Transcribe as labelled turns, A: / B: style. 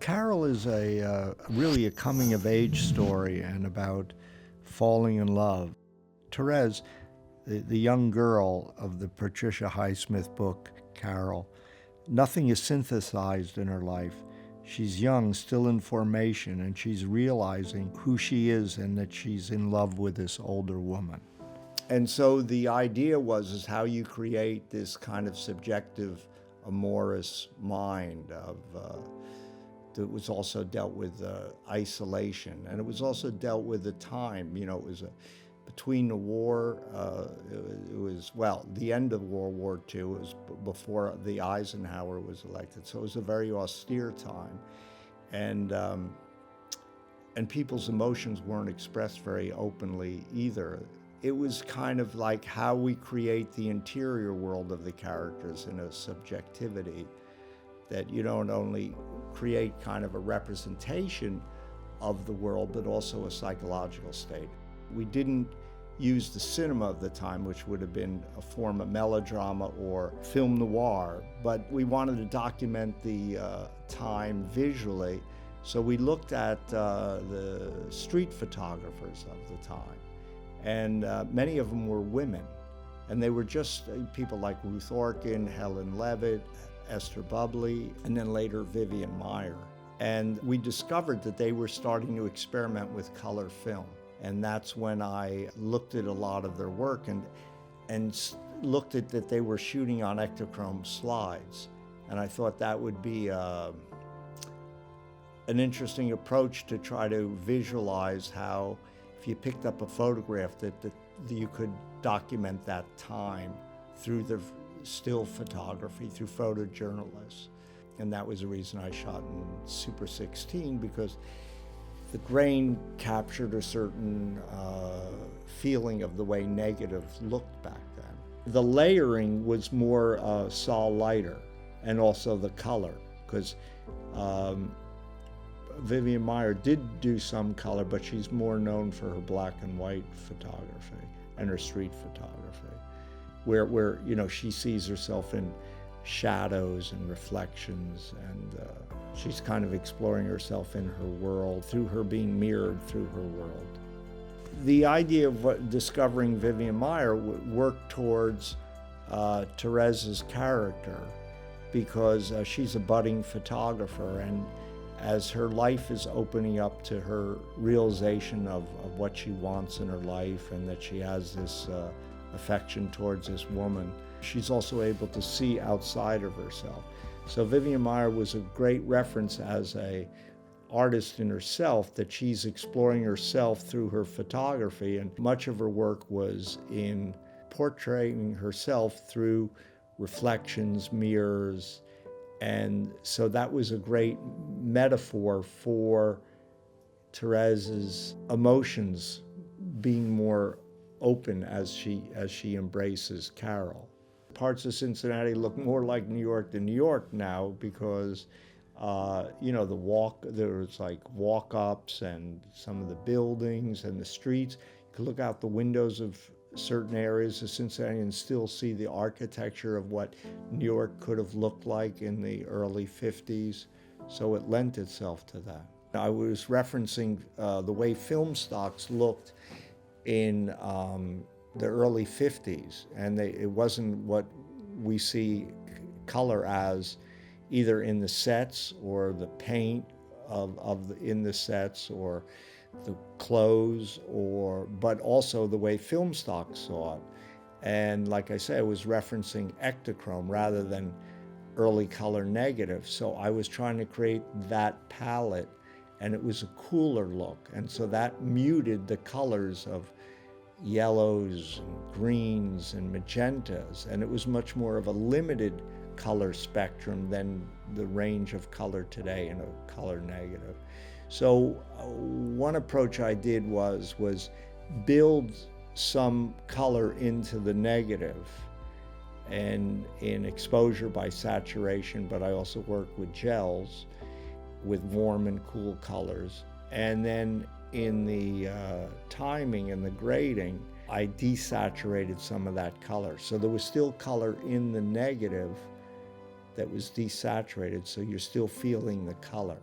A: Carol is really a coming-of-age story and about falling in love. Therese, the young girl of the Patricia Highsmith book, Carol, nothing is synthesized in her life. She's young, still in formation, and she's realizing who she is and that she's in love with this older woman. And so the idea is how you create this kind of subjective, amorous mind that was also dealt with isolation, and it was also dealt with the time. You know, it was between the war. It was the end of World War II. It was before the Eisenhower was elected, so it was a very austere time, and people's emotions weren't expressed very openly either. It was kind of like how we create the interior world of the characters in a subjectivity, that you don't only create kind of a representation of the world, but also a psychological state. We didn't use the cinema of the time, which would have been a form of melodrama or film noir, but we wanted to document the time visually. So we looked at the street photographers of the time, and many of them were women. And they were just people like Ruth Orkin, Helen Levitt, Esther Bubley, and then later Vivian Maier. And we discovered that they were starting to experiment with color film. And that's when I looked at a lot of their work and looked at that they were shooting on Ektachrome slides. And I thought that would be an interesting approach to try to visualize how, if you picked up a photograph, that you could document that time through the still photography, through photojournalists. And that was the reason I shot in Super 16, because the grain captured a certain feeling of the way negative looked back then. The layering was more Sol Leiter, and also the color, because Vivian Maier did do some color, but she's more known for her black and white photography and her street photography, where you know, she sees herself in shadows and reflections, and she's kind of exploring herself in her world through her being mirrored through her world. The idea of discovering Vivian Maier worked towards Therese's character, because she's a budding photographer, and as her life is opening up to her realization of what she wants in her life, and that she has this affection towards this woman, she's also able to see outside of herself. So Vivian Maier was a great reference as an artist in herself, that she's exploring herself through her photography, and much of her work was in portraying herself through reflections, mirrors, and so that was a great metaphor for Therese's emotions being more open as she embraces Carol. Parts of Cincinnati look more like New York than New York now, because you know, there's like walk-ups and some of the buildings and the streets. You could look out the windows of certain areas of Cincinnati and still see the architecture of what New York could have looked like in the early 50s. So it lent itself to that. I was referencing the way film stocks looked in the early 50s, and it wasn't what we see color as, either in the sets or the paint in the sets, or the clothes, but also the way film stock saw it. And like I said, I was referencing Ektachrome rather than early color negative. So I was trying to create that palette, and it was a cooler look. And so that muted the colors of yellows and greens and magentas, and it was much more of a limited color spectrum than the range of color today in a color negative. So one approach I did was build some color into the negative, and in exposure by saturation, but I also work with gels with warm and cool colors. And then in the timing and the grading, I desaturated some of that color. So there was still color in the negative that was desaturated, so you're still feeling the color.